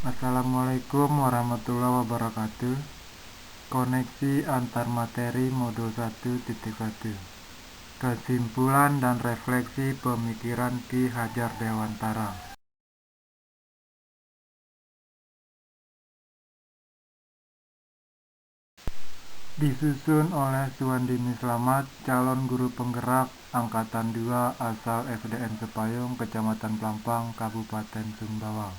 Assalamualaikum warahmatullahi wabarakatuh. Koneksi antar materi modul 1.1. Kesimpulan dan refleksi pemikiran Ki Hajar Dewantara. Disusun oleh Suwandini Slamet, calon guru penggerak Angkatan 2 asal SDN Sepayung, Kecamatan Pelampang, Kabupaten Sumbawa.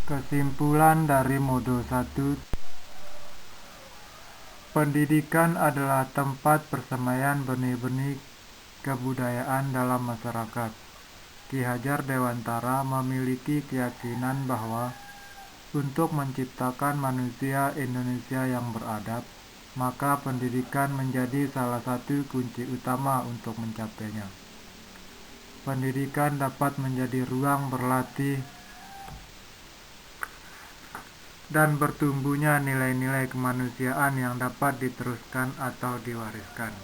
Kesimpulan dari modul 1. Pendidikan adalah tempat persemaian benih-benih kebudayaan dalam masyarakat. Ki Hajar Dewantara memiliki keyakinan bahwa untuk menciptakan manusia Indonesia yang beradab, maka pendidikan menjadi salah satu kunci utama untuk mencapainya. Pendidikan dapat menjadi ruang berlatih dan bertumbuhnya nilai-nilai kemanusiaan yang dapat diteruskan atau diwariskan.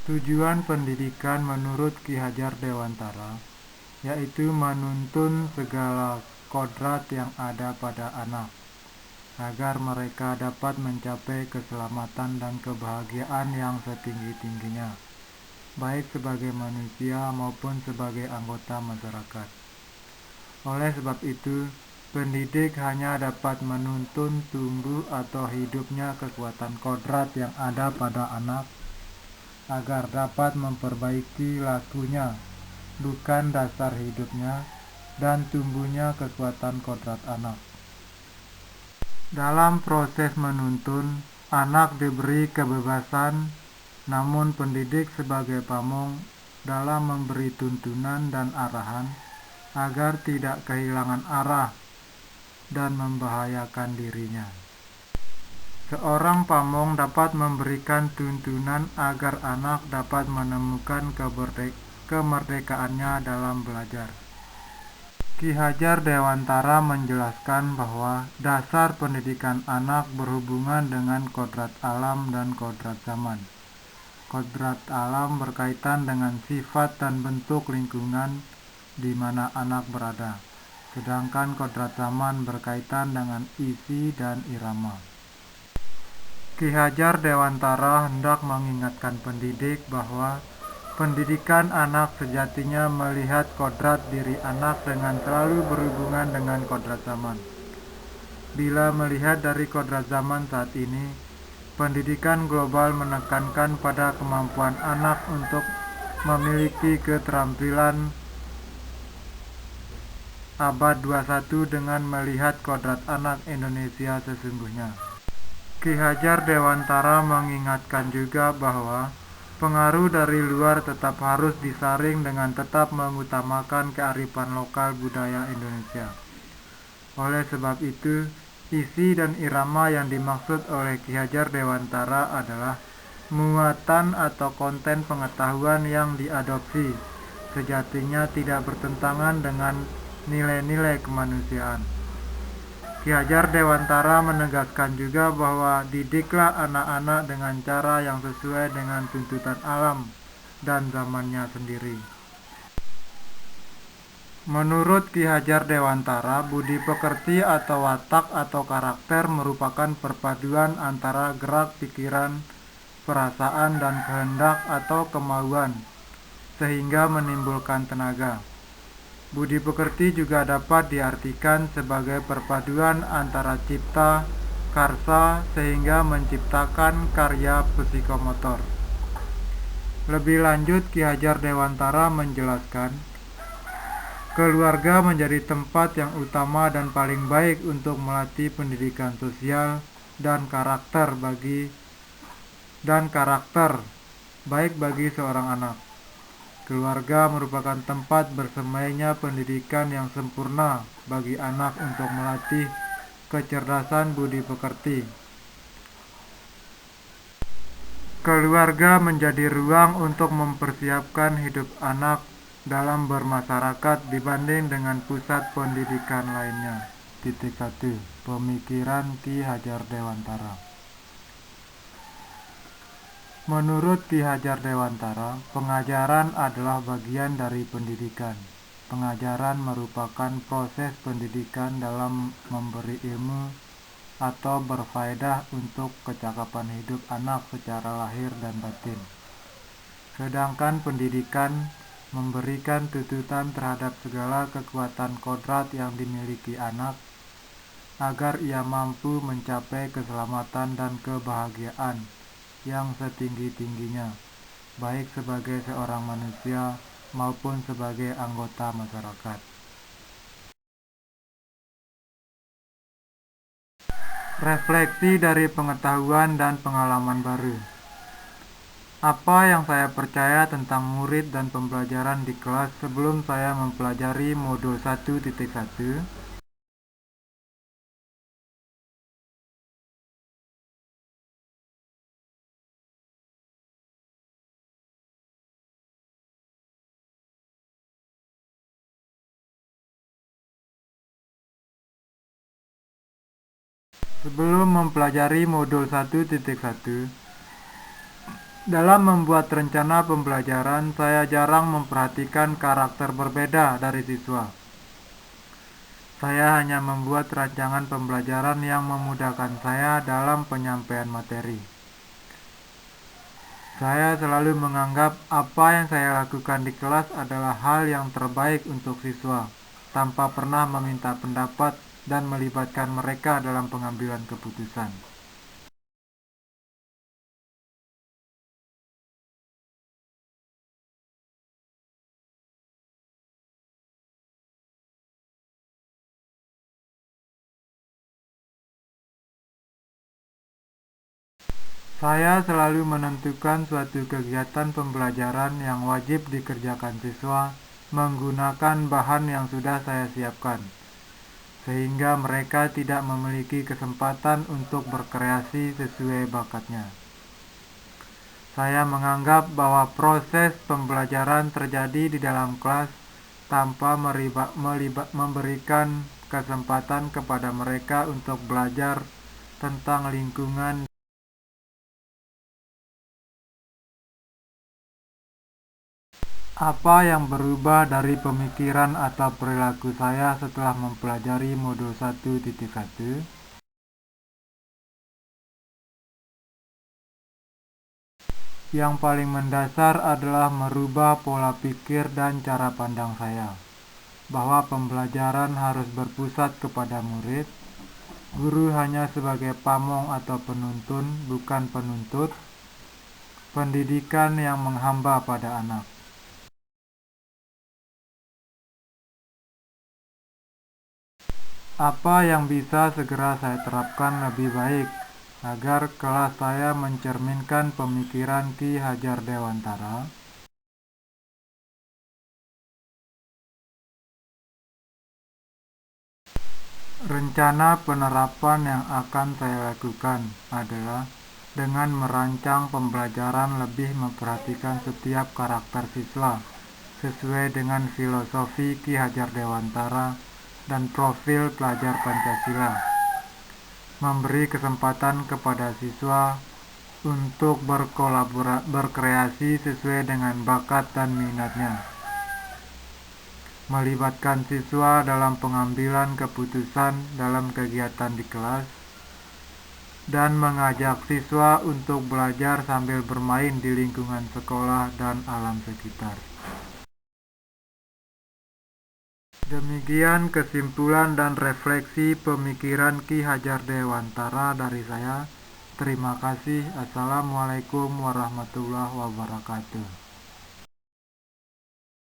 Tujuan pendidikan menurut Ki Hajar Dewantara yaitu menuntun segala kodrat yang ada pada anak agar mereka dapat mencapai keselamatan dan kebahagiaan yang setinggi-tingginya, baik sebagai manusia maupun sebagai anggota masyarakat. Oleh sebab itu, pendidik hanya dapat menuntun tumbuh atau hidupnya kekuatan kodrat yang ada pada anak agar dapat memperbaiki lakunya, bukan dasar hidupnya dan tumbuhnya kekuatan kodrat anak. Dalam proses menuntun, anak diberi kebebasan, namun pendidik sebagai pamong dalam memberi tuntunan dan arahan agar tidak kehilangan arah dan membahayakan dirinya. Seorang pamong dapat memberikan tuntunan agar anak dapat menemukan kemerdekaannya dalam belajar. Ki Hajar Dewantara menjelaskan bahwa dasar pendidikan anak berhubungan dengan kodrat alam dan kodrat zaman. Kodrat alam berkaitan dengan sifat dan bentuk lingkungan di mana anak berada, sedangkan kodrat zaman berkaitan dengan isi dan irama. Ki Hajar Dewantara hendak mengingatkan pendidik bahwa pendidikan anak sejatinya melihat kodrat diri anak dengan selalu berhubungan dengan kodrat zaman. Bila melihat dari kodrat zaman saat ini, pendidikan global menekankan pada kemampuan anak untuk memiliki keterampilan abad 21 dengan melihat kodrat anak Indonesia sesungguhnya. Ki Hajar Dewantara mengingatkan juga bahwa pengaruh dari luar tetap harus disaring dengan tetap mengutamakan kearifan lokal budaya Indonesia. Oleh sebab itu, isi dan irama yang dimaksud oleh Ki Hajar Dewantara adalah muatan atau konten pengetahuan yang diadopsi, sejatinya tidak bertentangan dengan nilai-nilai kemanusiaan. Ki Hajar Dewantara menegaskan juga bahwa didiklah anak-anak dengan cara yang sesuai dengan tuntutan alam dan zamannya sendiri. Menurut Ki Hajar Dewantara, budi pekerti atau watak atau karakter merupakan perpaduan antara gerak pikiran, perasaan dan kehendak atau kemauan, sehingga menimbulkan tenaga. Budi pekerti juga dapat diartikan sebagai perpaduan antara cipta, karsa, sehingga menciptakan karya psikomotor. Lebih lanjut, Ki Hajar Dewantara menjelaskan, keluarga menjadi tempat yang utama dan paling baik untuk melatih pendidikan sosial dan karakter baik bagi seorang anak. Keluarga merupakan tempat bersemainya pendidikan yang sempurna bagi anak untuk melatih kecerdasan budi pekerti. Keluarga menjadi ruang untuk mempersiapkan hidup anak dalam bermasyarakat dibanding dengan pusat pendidikan lainnya. 1. Pemikiran Ki Hajar Dewantara. Menurut Ki Hajar Dewantara, pengajaran adalah bagian dari pendidikan. Pengajaran merupakan proses pendidikan dalam memberi ilmu atau berfaedah untuk kecakapan hidup anak secara lahir dan batin. Sedangkan pendidikan memberikan tuntutan terhadap segala kekuatan kodrat yang dimiliki anak agar ia mampu mencapai keselamatan dan kebahagiaan yang setinggi-tingginya, baik sebagai seorang manusia maupun sebagai anggota masyarakat. Refleksi dari pengetahuan dan pengalaman baru. Apa yang saya percaya tentang murid dan pembelajaran di kelas sebelum saya mempelajari modul 1.1? Sebelum mempelajari modul 1.1, dalam membuat rencana pembelajaran, saya jarang memperhatikan karakter berbeda dari siswa. Saya hanya membuat rancangan pembelajaran yang memudahkan saya dalam penyampaian materi. Saya selalu menganggap apa yang saya lakukan di kelas adalah hal yang terbaik untuk siswa, tanpa pernah meminta pendapat dan melibatkan mereka dalam pengambilan keputusan. Saya selalu menentukan suatu kegiatan pembelajaran yang wajib dikerjakan siswa menggunakan bahan yang sudah saya siapkan, sehingga mereka tidak memiliki kesempatan untuk berkreasi sesuai bakatnya. Saya menganggap bahwa proses pembelajaran terjadi di dalam kelas tanpa memberikan kesempatan kepada mereka untuk belajar tentang lingkungan. Apa yang berubah dari pemikiran atau perilaku saya setelah mempelajari modul 1.1? Yang paling mendasar adalah merubah pola pikir dan cara pandang saya, bahwa pembelajaran harus berpusat kepada murid, guru hanya sebagai pamong atau penuntun, bukan penuntut, pendidikan yang menghamba pada anak. Apa yang bisa segera saya terapkan lebih baik agar kelas saya mencerminkan pemikiran Ki Hajar Dewantara? Rencana penerapan yang akan saya lakukan adalah dengan merancang pembelajaran lebih memperhatikan setiap karakter siswa sesuai dengan filosofi Ki Hajar Dewantara dan profil pelajar Pancasila. Memberi kesempatan kepada siswa untuk berkreasi sesuai dengan bakat dan minatnya. Melibatkan siswa dalam pengambilan keputusan dalam kegiatan di kelas, dan mengajak siswa untuk belajar sambil bermain di lingkungan sekolah dan alam sekitar. Demikian kesimpulan dan refleksi pemikiran Ki Hajar Dewantara dari saya. Terima kasih. Assalamualaikum warahmatullahi wabarakatuh.